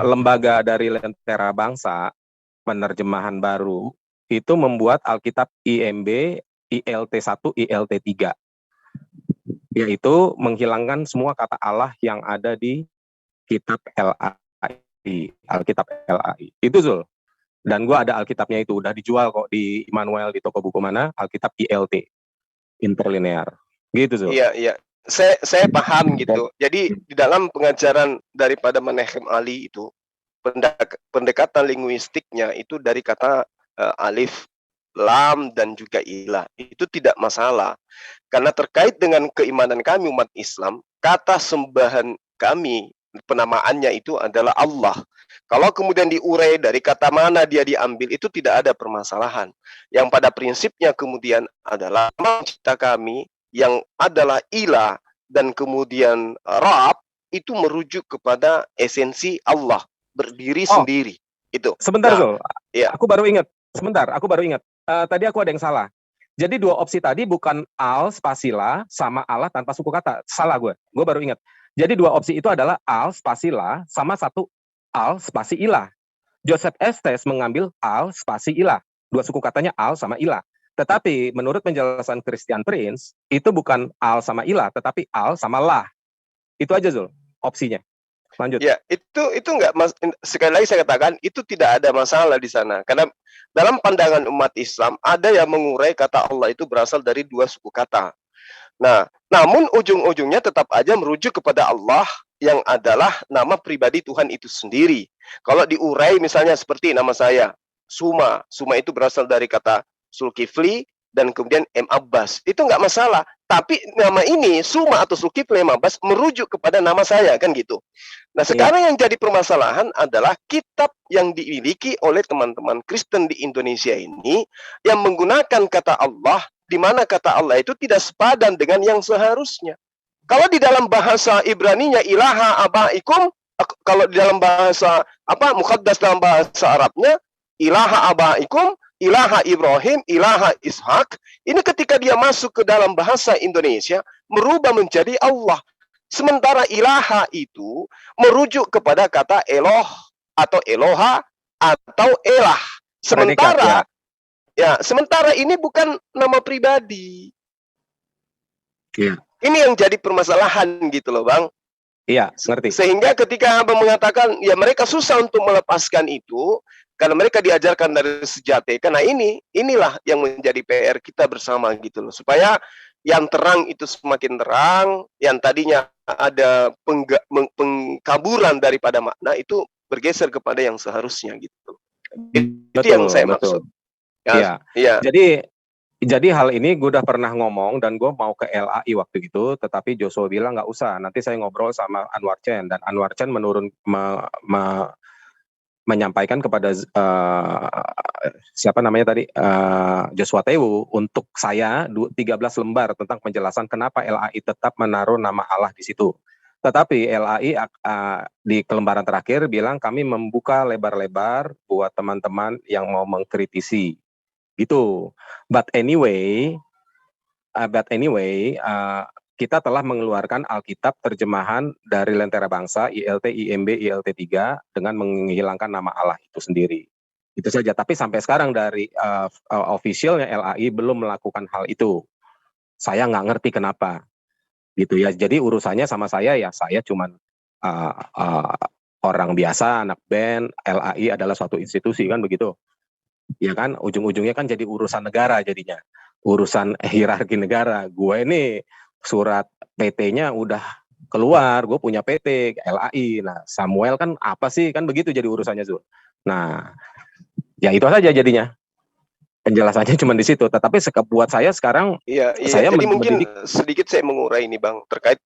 lembaga dari Lentera Bangsa penerjemahan baru itu membuat Alkitab IMB ILT 1 ILT 3, yaitu menghilangkan semua kata Allah yang ada di kitab LAI, Alkitab LAI. Itu Zul. Dan gue ada Alkitabnya itu, udah dijual kok di Immanuel, di toko buku mana, Alkitab ILT, interlinear. Gitu Zul. Iya. Saya paham gitu. Jadi di dalam pengajaran daripada Manachem Ali itu, pendekatan linguistiknya itu dari kata alif, lam, dan juga ilah. Itu tidak masalah. Karena terkait dengan keimanan kami umat Islam, kata sembahan kami, penamaannya itu adalah Allah. Kalau kemudian diurai dari kata mana dia diambil, itu tidak ada permasalahan. Yang pada prinsipnya kemudian adalah pencipta kami yang adalah ilah dan kemudian Rab itu merujuk kepada esensi Allah berdiri sendiri. Itu. Sebentar Zul. Ya. Aku baru ingat. Tadi aku ada yang salah. Jadi dua opsi tadi bukan al spasila sama Allah tanpa suku kata. Salah gue. Gue baru ingat. Jadi dua opsi itu adalah al spasila sama satu al spasi ilah. Joseph Estes mengambil al spasi ilah. Dua suku katanya al sama ilah. Tetapi menurut penjelasan Christian Prince, itu bukan al sama ilah, tetapi al sama lah. Itu aja Zul, opsinya. Lanjut. Ya, itu enggak sekali lagi saya katakan itu tidak ada masalah di sana. Karena dalam pandangan umat Islam ada yang mengurai kata Allah itu berasal dari dua suku kata. Nah, namun ujung-ujungnya tetap aja merujuk kepada Allah yang adalah nama pribadi Tuhan itu sendiri. Kalau diurai misalnya seperti nama saya, Suma. Suma itu berasal dari kata Zulkifli dan kemudian M. Abbas. Itu enggak masalah. Tapi nama ini, Suma atau Zulkifli M. Abbas, merujuk kepada nama saya, kan gitu. Nah, sekarang yang jadi permasalahan adalah kitab yang dimiliki oleh teman-teman Kristen di Indonesia ini yang menggunakan kata Allah, di mana kata Allah itu tidak sepadan dengan yang seharusnya. Kalau di dalam bahasa Ibraninya ilaha abaikum, kalau di dalam bahasa muqaddas dalam bahasa Arabnya ilaha abaikum, ilaha Ibrahim, ilaha Ishak, ini ketika dia masuk ke dalam bahasa Indonesia merubah menjadi Allah. Sementara ilaha itu merujuk kepada kata Eloh atau Eloha atau Elah. Sementara sementara ini bukan nama pribadi. Iya. Ini yang jadi permasalahan gitu loh, Bang. Iya, ngerti. Sehingga ketika Abang mengatakan ya mereka susah untuk melepaskan itu karena mereka diajarkan dari sejak TK. Nah, inilah yang menjadi PR kita bersama gitu loh. Supaya yang terang itu semakin terang, yang tadinya ada pengkaburan daripada makna itu bergeser kepada yang seharusnya gitu. Itu yang saya maksud. Iya. Jadi hal ini gue udah pernah ngomong dan gue mau ke LAI waktu itu, tetapi Joshua bilang nggak usah. Nanti saya ngobrol sama Anwar Chen dan Anwar Chen menyampaikan kepada siapa namanya tadi Joshua Tewu untuk saya 13 lembar tentang penjelasan kenapa LAI tetap menaruh nama Allah di situ. Tetapi LAI di lembaran terakhir bilang kami membuka lebar-lebar buat teman-teman yang mau mengkritisi gitu. But anyway, kita telah mengeluarkan Alkitab terjemahan dari Lentera Bangsa, ILT, IMB, ILT 3 dengan menghilangkan nama Allah itu sendiri. Itu saja. Tapi sampai sekarang dari officialnya LAI belum melakukan hal itu. Saya nggak ngerti kenapa. Gitu ya. Jadi urusannya sama saya ya saya cuman orang biasa, anak band. LAI adalah suatu institusi kan begitu. Ya kan, ujung-ujungnya kan jadi urusan negara jadinya. Urusan hierarki negara. Gue ini surat PT-nya udah keluar, gue punya PT, LAI. Nah, Samuel kan apa sih? Kan begitu jadi urusannya, Zul. Nah, ya itu saja jadinya. Penjelasannya cuma di situ. Tetapi buat saya sekarang, saya jadi mungkin sedikit saya mengurai ini, Bang, terkait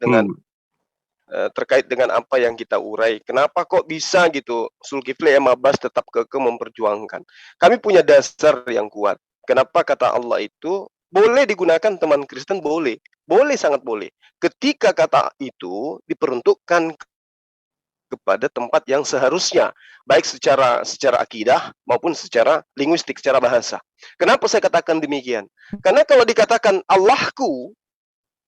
dengan apa yang kita urai. Kenapa kok bisa gitu Zulkifli M. Abbas tetap kekeh memperjuangkan? Kami punya dasar yang kuat. Kenapa kata Allah itu boleh digunakan teman Kristen? Boleh. Boleh, sangat boleh. Ketika kata itu diperuntukkan kepada tempat yang seharusnya, baik secara akidah maupun secara linguistik, secara bahasa. Kenapa saya katakan demikian? Karena kalau dikatakan Allahku,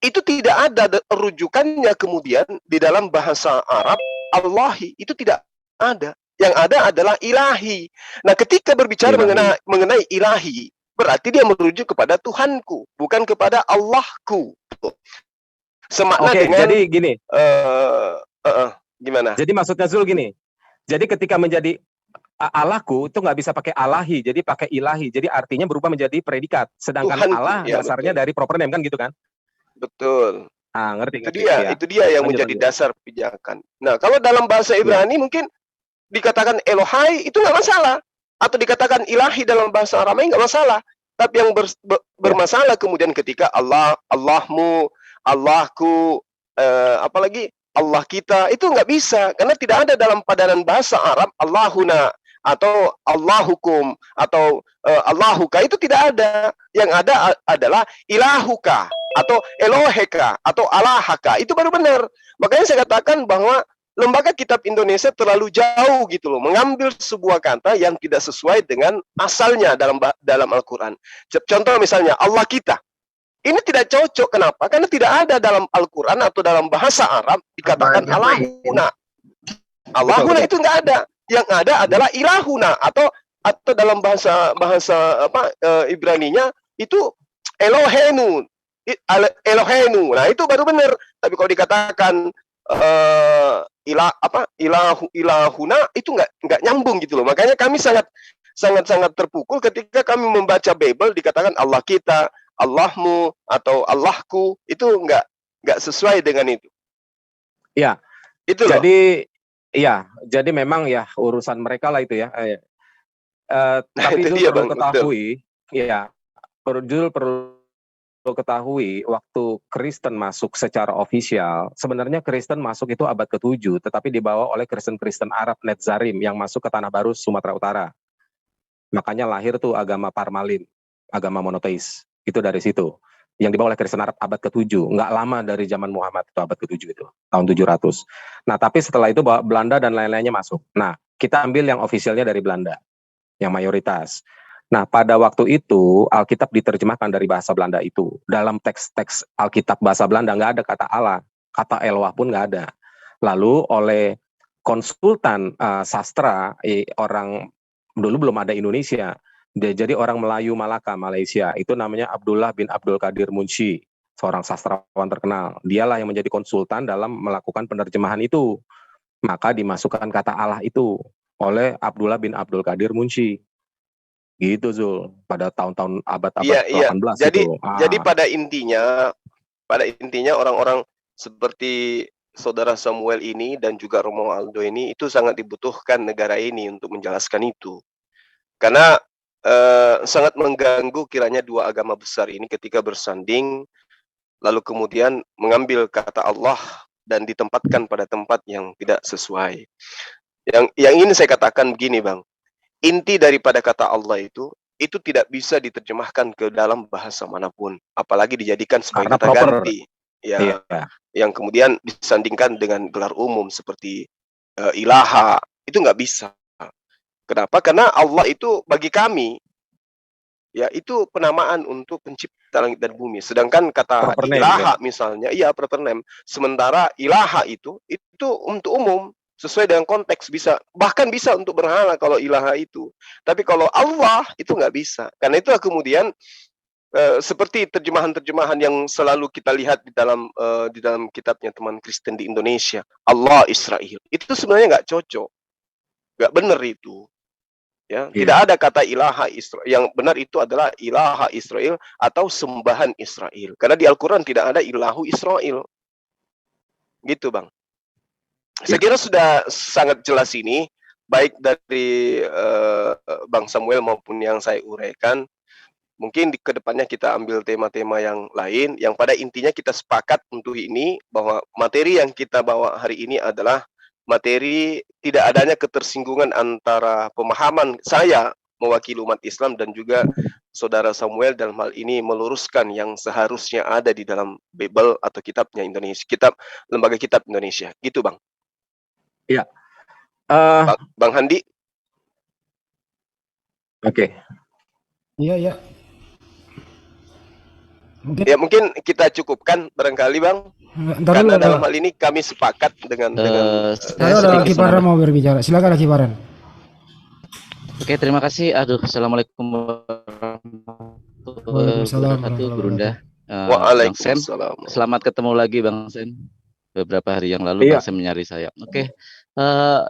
itu tidak ada rujukannya kemudian di dalam bahasa Arab Allahi, itu tidak ada. Yang ada adalah ilahi. Nah, ketika berbicara mengenai ilahi, berarti dia merujuk kepada Tuhanku, bukan kepada Allahku. Semakna dengan jadi gini. Gimana? Jadi maksudnya Zul gini. Jadi ketika menjadi Allahku itu nggak bisa pakai alahi, jadi pakai ilahi. Jadi artinya berubah menjadi predikat. Sedangkan Tuhanku, Allah dasarnya betul. Dari proper name kan gitu kan? Betul. Ngerti. Itu dia yang menjadi dasar pijakan. Nah, kalau dalam bahasa Ibrani mungkin dikatakan Elohai itu nggak masalah, atau dikatakan ilahi dalam bahasa Aramai nggak masalah. Tapi yang bermasalah kemudian ketika Allah, Allahmu, Allahku, apalagi Allah kita, itu nggak bisa karena tidak ada dalam padanan bahasa Arab Allahuna atau Allahukum atau Allahuka, itu tidak ada. Yang ada adalah ilahuka atau Eloheka atau Allahaka, itu baru benar. Makanya saya katakan bahwa lembaga kitab Indonesia terlalu jauh gitu loh, mengambil sebuah kata yang tidak sesuai dengan asalnya dalam Al-Quran. Contoh misalnya Allah kita, ini tidak cocok. Kenapa? Karena tidak ada dalam Al-Quran atau dalam bahasa Arab dikatakan Allahuna. Allahuna itu nggak ada. Yang ada adalah ilahuna atau atau dalam bahasa Ibraninya itu Elohenu, Elohenu. Nah, itu baru benar. Tapi kalau dikatakan ilahuna itu nggak nyambung gitu loh. Makanya kami sangat terpukul ketika kami membaca Bible dikatakan Allah kita, Allahmu atau Allahku, itu nggak sesuai dengan itu. Ya, itu loh. Jadi memang ya urusan mereka lah itu ya. Tapi itu Zul dia, perlu Bang, ketahui, ya perlu ketahui waktu Kristen masuk secara ofisial, sebenarnya Kristen masuk itu abad ke-7, tetapi dibawa oleh Kristen Arab Netzarim yang masuk ke Tanah Baru, Sumatera Utara. Makanya lahir tuh agama Parmalin, agama monoteis. Itu dari situ. Yang dibawa oleh Kristen Arab abad ke-7. Nggak lama dari zaman Muhammad itu abad ke-7 itu. Tahun 700. Nah, tapi setelah itu Belanda dan lain-lainnya masuk. Nah, kita ambil yang ofisialnya dari Belanda. Yang mayoritas. Nah, pada waktu itu, Alkitab diterjemahkan dari bahasa Belanda itu. Dalam teks-teks Alkitab bahasa Belanda nggak ada kata Allah. Kata Eloah pun nggak ada. Lalu oleh konsultan sastra, orang dulu belum ada Indonesia. Jadi orang Melayu Malaka, Malaysia. Itu namanya Abdullah bin Abdul Qadir Munshi, seorang sastrawan terkenal. Dialah yang menjadi konsultan dalam melakukan penerjemahan itu. Maka dimasukkan kata Allah itu oleh Abdullah bin Abdul Qadir Munshi. Gitu Zul, pada tahun-tahun abad-abad 18 itu. Jadi pada intinya orang-orang seperti Saudara Samuel ini dan juga Romualdo ini itu sangat dibutuhkan negara ini untuk menjelaskan itu. Karena sangat mengganggu kiranya dua agama besar ini ketika bersanding, lalu kemudian mengambil kata Allah dan ditempatkan pada tempat yang tidak sesuai. Yang ingin saya katakan begini, Bang. Inti daripada kata Allah itu tidak bisa diterjemahkan ke dalam bahasa manapun, apalagi dijadikan sebagai kata ganti. Ya, yang kemudian disandingkan dengan gelar umum seperti ilaha, itu nggak bisa. Kenapa? Karena Allah itu bagi kami, ya itu penamaan untuk pencipta langit dan bumi. Sedangkan kata ilaha misalnya, proper name. Sementara ilaha itu untuk umum, sesuai dengan konteks, bahkan bisa untuk berhala kalau ilaha itu. Tapi kalau Allah itu nggak bisa. Karena itu kemudian seperti terjemahan-terjemahan yang selalu kita lihat di dalam kitabnya teman Kristen di Indonesia, Allah Israel. Itu sebenarnya nggak cocok, nggak benar itu. Ya, tidak ada kata ilaha Israel. Yang benar itu adalah ilaha Israel atau sembahan Israel. Karena di Al-Quran tidak ada ilahu Israel. Gitu, Bang. Saya kira sudah sangat jelas ini, baik dari Bang Samuel maupun yang saya uraikan. Mungkin di kedepannya kita ambil tema-tema yang lain, yang pada intinya kita sepakat untuk ini, bahwa materi yang kita bawa hari ini adalah materi tidak adanya ketersinggungan antara pemahaman saya mewakili umat Islam dan juga Saudara Samuel dalam hal ini meluruskan yang seharusnya ada di dalam Bible atau kitabnya Indonesia, lembaga kitab Indonesia. Gitu, Bang. Iya. Bang Handi. Oke. Iya. Mungkin kita cukupkan barangkali, Bang. Karena dalam hal ini kami sepakat dengan Laki Paran mau berbicara. Silakan Laki Paran. Oke, terima kasih. Assalamualaikum warahmatullahi wabarakatuh, Gurunda. Waalaikumsalam. Selamat ketemu lagi, Bang Sen. Beberapa hari yang lalu Bang Sen menyari saya. Oke.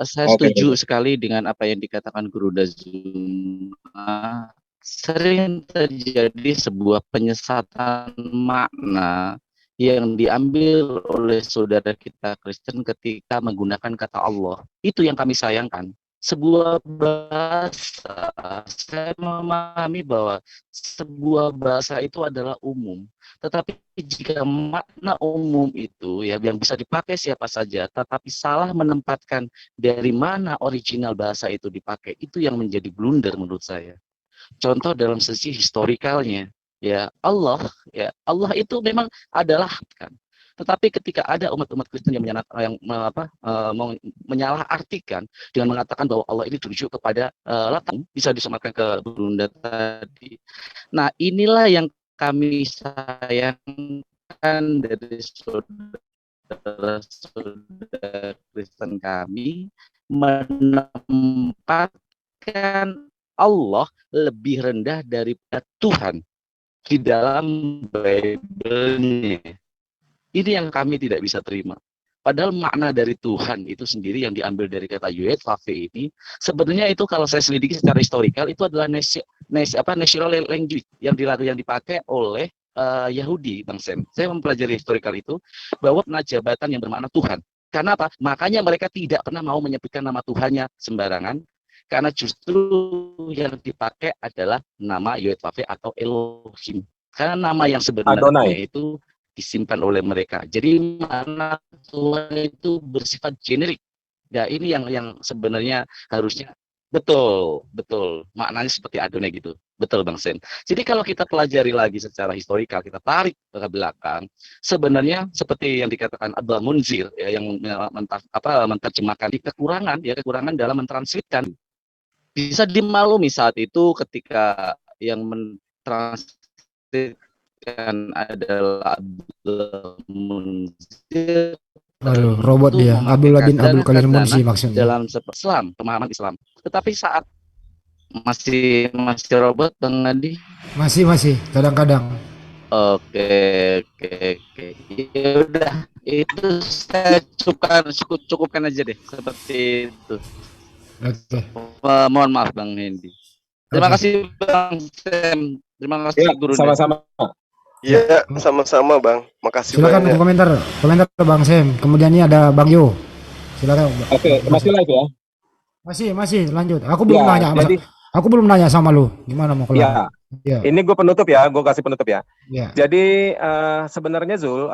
Saya setuju sekali dengan apa yang dikatakan Gurunda Zuma. Sering terjadi sebuah penyesatan makna yang diambil oleh saudara kita Kristen ketika menggunakan kata Allah. Itu yang kami sayangkan. Sebuah bahasa, saya memahami bahwa sebuah bahasa itu adalah umum. Tetapi jika makna umum itu ya yang bisa dipakai siapa saja, tetapi salah menempatkan dari mana original bahasa itu dipakai, itu yang menjadi blunder menurut saya. Contoh dalam sisi historikalnya, ya Allah itu memang adalah kan. Tetapi ketika ada umat-umat Kristen yang menyalahartikan dengan mengatakan bahwa Allah ini tujuh kepada Latan, bisa disematkan ke Bunda tadi. Nah, inilah yang kami sayangkan dari saudara-saudara Kristen kami, menempatkan Allah lebih rendah daripada Tuhan di dalam Bible-nya. Ini yang kami tidak bisa terima. Padahal makna dari Tuhan itu sendiri yang diambil dari kata Yud-Vav ini, sebenarnya itu kalau saya selidiki secara historikal itu adalah national language yang dipakai oleh Yahudi, Bang Sam. Saya mempelajari historikal itu bahwa jabatan yang bermakna Tuhan. Karena apa? Makanya mereka tidak pernah mau menyebutkan nama Tuhannya sembarangan, karena justru yang dipakai adalah nama Yud-Vav atau Elohim. Karena nama yang sebenarnya Adonai itu disimpan oleh mereka. Jadi mana Tuhan itu bersifat generik. Ya ini yang sebenarnya harusnya betul maknanya seperti Adonai gitu. Betul Bang Sen. Jadi kalau kita pelajari lagi secara historikal, kita tarik ke belakang, sebenarnya seperti yang dikatakan Abdul Munzir ya, yang menerjemahkan di kekurangan dalam mentranslitkan. Bisa dimaklumi saat itu ketika yang mentranslitkan adalah Abdul Munzir. Aduh, robot dia. Abdullah bin Abdul Qadir Munsi maksudnya. Dalam Islam, pemahaman Islam. Tetapi saat masih robot Bang Adi? Masih, kadang-kadang. Oke. Ya udah, itu saya cukupkan aja deh seperti itu. Oke. Mohon maaf Bang Hendy. Terima kasih Bang Sam. Terima kasih Guru. Sama-sama. Iya, sama-sama Bang. Makasih Silakan banyak. komentar Bang Sam. Kemudian ini ada Bang Yo. Silakan. Oke, masih live ya? Masih lanjut. Aku belum nanya sama lu. Gimana mau kelar? Ya. Ini gue penutup ya, gue kasih penutup ya. Ya. Jadi sebenarnya Zul,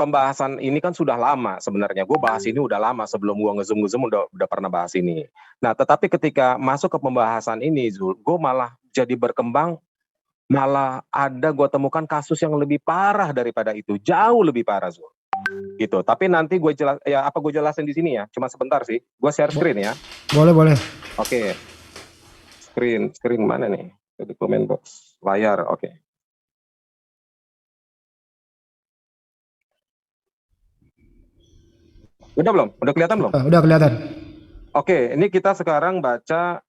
pembahasan ini kan sudah lama sebenarnya. Gue bahas ini udah lama sebelum gue nge-zoom udah pernah bahas ini. Nah, tetapi ketika masuk ke pembahasan ini Zul, gue malah jadi berkembang, malah ada gue temukan kasus yang lebih parah daripada itu, jauh lebih parah Zul. Gitu. Tapi nanti gue jelasin di sini ya. Cuma sebentar sih. Gue share screen ya. Boleh. Oke. Screen mana nih? Di comment box. Layar. Oke. Udah belum? Udah kelihatan belum? Udah kelihatan. Oke, ini kita sekarang baca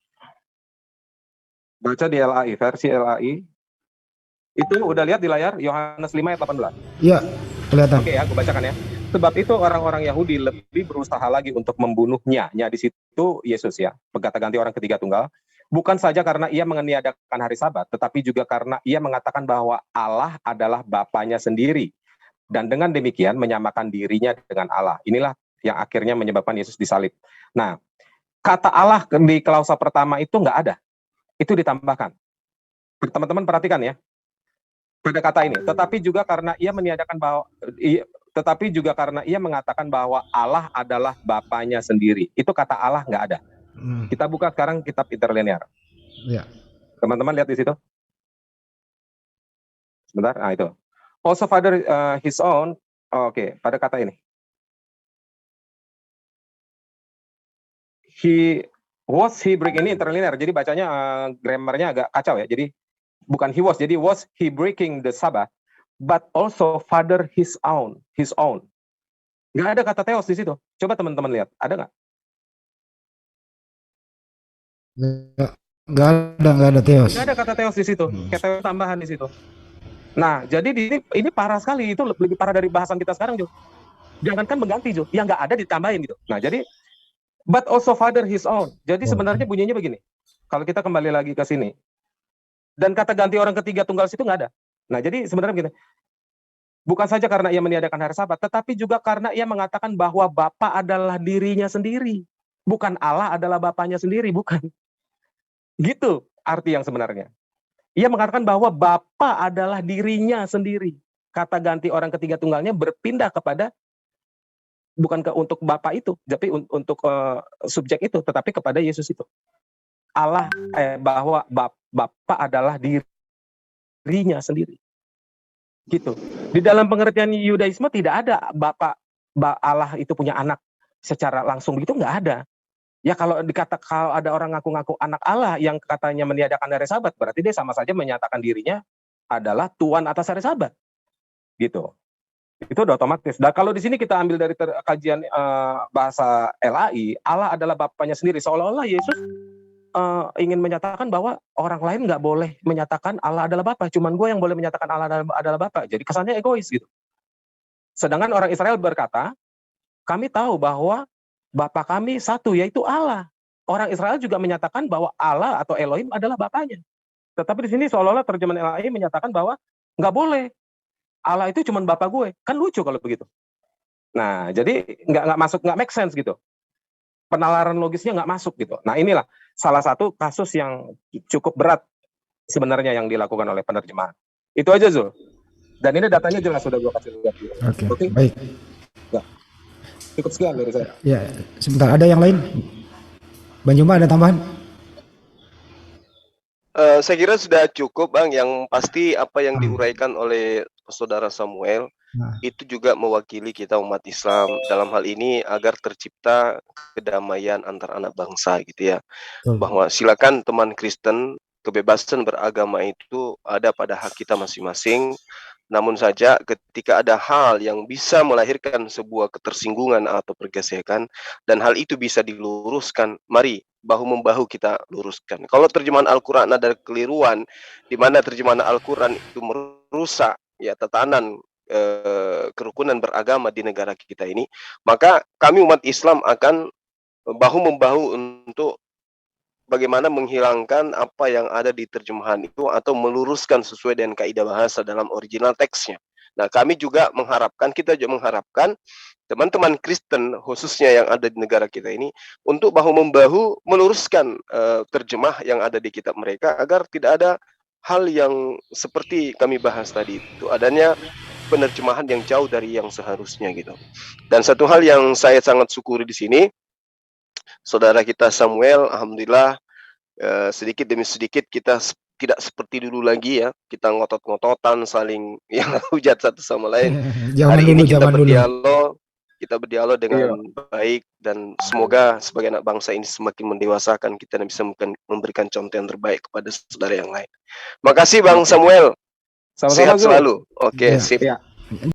di LAI, versi LAI. Itu udah lihat di layar Yohanes 5 ayat 18. Iya, kelihatan. Oke ya, gue bacakan ya. Sebab itu orang-orang Yahudi lebih berusaha lagi untuk membunuhnya. Di situ Yesus ya, pengganti orang ketiga tunggal. Bukan saja karena ia meniadakan hari Sabat, tetapi juga karena ia mengatakan bahwa Allah adalah Bapanya sendiri. Dan dengan demikian menyamakan dirinya dengan Allah. Inilah yang akhirnya menyebabkan Yesus disalib. Nah, kata Allah di klausa pertama itu nggak ada. Itu ditambahkan. Teman-teman perhatikan ya. Pada kata ini, tetapi juga karena ia mengatakan bahwa Allah adalah Bapanya sendiri. Itu kata Allah nggak ada. Kita buka sekarang kitab interlinear. Ya. Teman-teman lihat di situ. Sebentar, nah itu. Also Father his own. Oke, pada kata ini. He break ini interlinear. Jadi bacanya grammarnya agak kacau ya. Jadi bukan he was he breaking the Sabbath, but also Father his own. Nggak ada kata theos di situ. Coba teman-teman lihat, ada nggak? Nggak ada theos. Nggak ada kata theos di situ. Kata tambahan di situ. Nah, jadi ini parah sekali. Itu lebih parah dari bahasan kita sekarang, Jo. Jangankan mengganti, Jo. Yang nggak ada ditambahin gitu. Nah, jadi but also Father his own. Jadi sebenarnya bunyinya begini. Kalau kita kembali lagi ke sini. Dan kata ganti orang ketiga tunggal situ nggak ada. Nah, jadi sebenarnya begini. Bukan saja karena ia meniadakan hari Sabat, tetapi juga karena ia mengatakan bahwa Bapa adalah dirinya sendiri. Bukan Allah adalah Bapanya sendiri, bukan. Gitu arti yang sebenarnya. Ia mengatakan bahwa Bapa adalah dirinya sendiri. Kata ganti orang ketiga tunggalnya berpindah kepada bukan untuk Bapa itu, tapi untuk subjek itu, tetapi kepada Yesus itu. Allah bahwa Bapa adalah dirinya sendiri. Gitu. Di dalam pengertian Yudaisme tidak ada Allah itu punya anak secara langsung begitu, nggak ada. Ya kalau ada orang ngaku-ngaku anak Allah yang katanya meniadakan hari Sabat, berarti dia sama saja menyatakan dirinya adalah Tuhan atas hari Sabat. Gitu. Itu udah otomatis. Dan kalau di sini kita ambil dari kajian bahasa LAI, Allah adalah Bapanya sendiri. Seolah-olah Yesus ingin menyatakan bahwa orang lain nggak boleh menyatakan Allah adalah Bapa, cuman gue yang boleh menyatakan Allah adalah Bapa. Jadi kesannya egois gitu. Sedangkan orang Israel berkata, kami tahu bahwa Bapa kami satu, yaitu Allah. Orang Israel juga menyatakan bahwa Allah atau Elohim adalah Bapanya. Tetapi di sini seolah-olah terjemahan LAI menyatakan bahwa nggak boleh. Allah itu cuma Bapa gue. Kan lucu kalau begitu. Nah, jadi nggak masuk, nggak make sense gitu. Penalaran logisnya nggak masuk gitu. Nah, inilah salah satu kasus yang cukup berat sebenarnya yang dilakukan oleh penerjemahan. Itu aja, Zul. Dan ini datanya jelas sudah gue kasih lihat. Oke. Baik. Ya. Cukup sekian dari saya. Ya, sebentar. Ada yang lain? Bang Juma ada tambahan? Saya kira sudah cukup, Bang. Yang pasti apa yang diuraikan oleh Saudara Samuel itu juga mewakili kita umat Islam dalam hal ini agar tercipta kedamaian antar anak bangsa gitu ya. Bahwa silakan teman Kristen, kebebasan beragama itu ada pada hak kita masing-masing. Namun saja ketika ada hal yang bisa melahirkan sebuah ketersinggungan atau pergesekan dan hal itu bisa diluruskan, mari bahu-membahu kita luruskan. Kalau terjemahan Al-Quran ada keliruan, di mana terjemahan Al-Quran itu merusak ya tatanan kerukunan beragama di negara kita ini, maka kami umat Islam akan bahu-membahu untuk bagaimana menghilangkan apa yang ada di terjemahan itu atau meluruskan sesuai dengan kaidah bahasa dalam original teksnya. Nah, kami juga mengharapkan, kita juga mengharapkan teman-teman Kristen khususnya yang ada di negara kita ini untuk bahu-membahu meluruskan terjemah yang ada di kitab mereka agar tidak ada hal yang seperti kami bahas tadi itu, adanya penerjemahan yang jauh dari yang seharusnya gitu. Dan satu hal yang saya sangat syukuri di sini, saudara kita Samuel, alhamdulillah sedikit demi sedikit kita tidak seperti dulu lagi ya, kita ngotot-ngototan saling yang hujat satu sama lain. Hari ini kita berdialog dengan baik dan semoga sebagai anak bangsa ini semakin mendewasakan kita dan bisa memberikan contoh yang terbaik kepada saudara yang lain. Makasih Bang Samuel. Sama-sama, sehat selalu. Oke, sip.